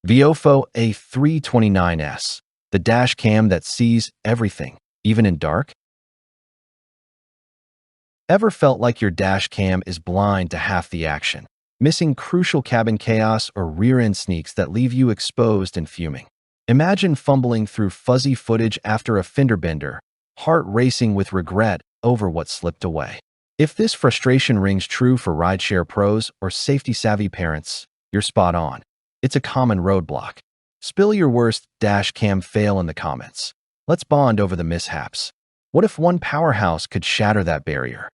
VIOFO A329S, the dash cam that sees everything, even in dark. Ever felt like your dash cam is blind to half the action, missing crucial cabin chaos or rear-end sneaks that leave you exposed and fuming? Imagine fumbling through fuzzy footage after a fender-bender, heart racing with regret over what slipped away. If this frustration rings true for rideshare pros or safety-savvy parents, you're spot on. It's a common roadblock. Spill your worst dash cam fail in the comments. Let's bond over the mishaps. What if one powerhouse could shatter that barrier?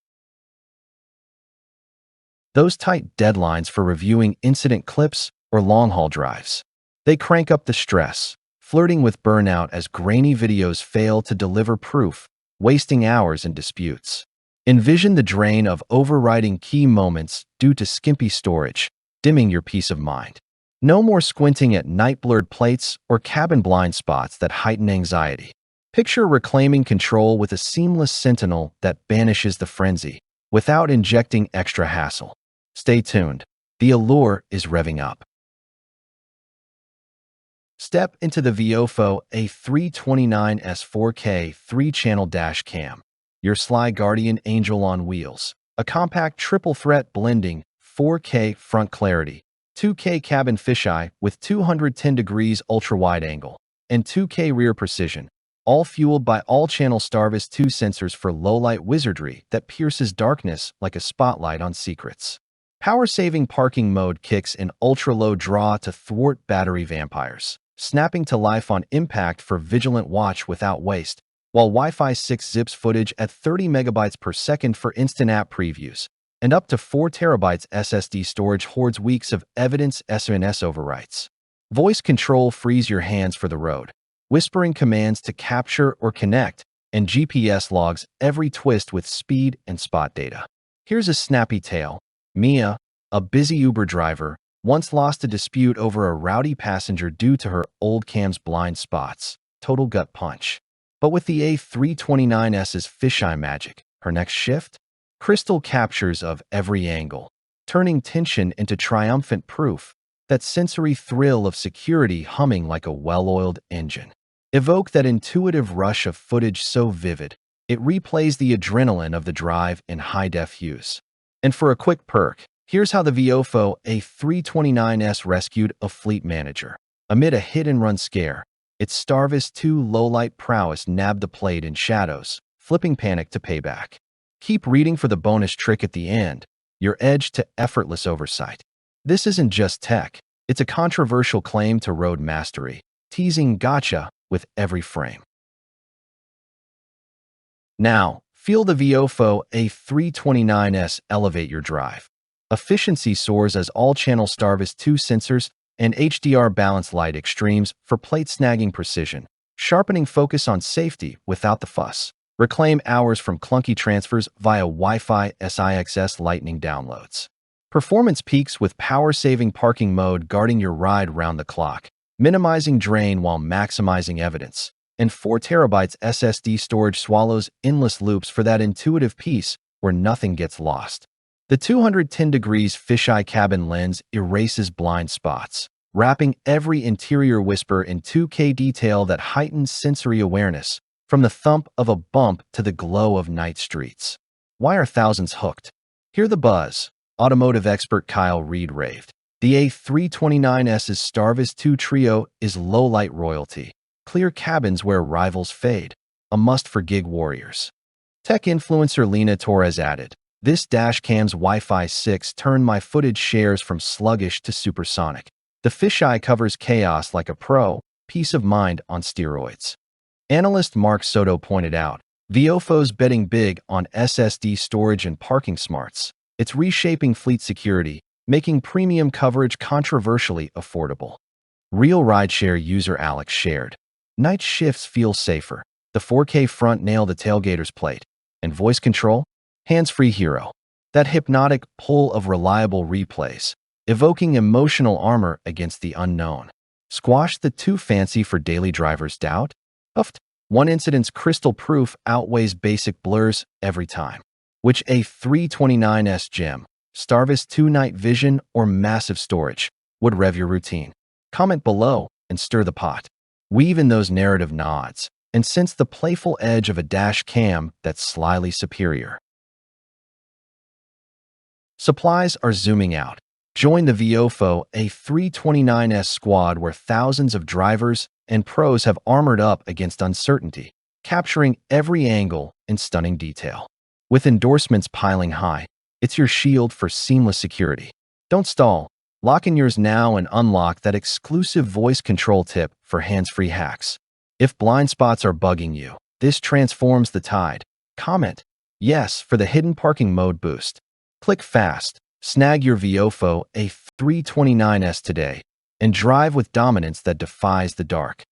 Those tight deadlines for reviewing incident clips or long-haul drives. They crank up the stress, flirting with burnout as grainy videos fail to deliver proof, wasting hours in disputes. Envision the drain of overwriting key moments due to skimpy storage, dimming your peace of mind. No more squinting at night blurred plates or cabin blind spots that heighten anxiety. Picture reclaiming control with a seamless sentinel that banishes the frenzy, without injecting extra hassle. Stay tuned. The allure is revving up. Step into the VIOFO A329S 4K 3-channel dash cam. Your sly guardian angel on wheels. A compact triple-threat blending 4K front clarity, 2K cabin fisheye with 210 degrees ultra-wide angle, and 2K rear precision, all fueled by all-channel Starvis 2 sensors for low-light wizardry that pierces darkness like a spotlight on secrets. Power-saving parking mode kicks in ultra-low draw to thwart battery vampires, snapping to life on impact for vigilant watch without waste, while Wi-Fi 6 zips footage at 30 megabytes per second for instant app previews, and up to 4 terabytes SSD storage hoards weeks of evidence SNS overwrites. Voice control frees your hands for the road, whispering commands to capture or connect, and GPS logs every twist with speed and spot data. Here's a snappy tale. Mia, a busy Uber driver, once lost a dispute over a rowdy passenger due to her old cam's blind spots. Total gut punch. But with the A329S's fisheye magic, her next shift? Crystal captures of every angle, turning tension into triumphant proof, that sensory thrill of security humming like a well-oiled engine. Evoke that intuitive rush of footage so vivid, it replays the adrenaline of the drive in high-def hues. And for a quick perk, here's how the VIOFO A329S rescued a fleet manager. Amid a hit-and-run scare, its Starvis 2 low-light prowess nabbed the plate in shadows, flipping panic to payback. Keep reading for the bonus trick at the end, your edge to effortless oversight. This isn't just tech, it's a controversial claim to road mastery, teasing gotcha with every frame. Now, feel the VIOFO A329S elevate your drive. Efficiency soars as all-channel Starvis 2 sensors and HDR balance light extremes for plate snagging precision, sharpening focus on safety without the fuss. Reclaim hours from clunky transfers via Wi-Fi 6 lightning downloads. Performance peaks with power-saving parking mode guarding your ride round the clock, minimizing drain while maximizing evidence. And 4 terabytes SSD storage swallows endless loops for that intuitive peace where nothing gets lost. The 210 degrees fisheye cabin lens erases blind spots, wrapping every interior whisper in 2K detail that heightens sensory awareness, from the thump of a bump to the glow of night streets. Why are thousands hooked? Hear the buzz. Automotive expert Kyle Reed raved. The A329S's Starvis 2 Trio is low-light royalty. Clear cabins where rivals fade. A must for gig warriors. Tech influencer Lena Torres added, "This dash cam's Wi-Fi 6 turned my footage shares from sluggish to supersonic. The fisheye covers chaos like a pro, peace of mind on steroids." Analyst Mark Soto pointed out, VIOFO's betting big on SSD storage and parking smarts. It's reshaping fleet security, making premium coverage controversially affordable. Real rideshare user Alex shared, "Night shifts feel safer. The 4K front nail the tailgater's plate. And voice control? Hands-free hero. That hypnotic pull of reliable replays, evoking emotional armor against the unknown. Squash the too fancy for daily driver's doubt? Uffed. One incident's crystal proof outweighs basic blurs every time. Which A329S gem, Starvis 2 night vision, or massive storage would rev your routine? Comment below and stir the pot. Weave in those narrative nods and sense the playful edge of a dash cam that's slyly superior. Supplies are zooming out. Join the VIOFO A329S squad where thousands of drivers and pros have armored up against uncertainty, capturing every angle in stunning detail. With endorsements piling high, it's your shield for seamless security. Don't stall. Lock in yours now and unlock that exclusive voice control tip for hands-free hacks. If blind spots are bugging you, this transforms the tide. Comment yes for the hidden parking mode boost. Click fast. Snag your VIOFO A329S today and drive with dominance that defies the dark.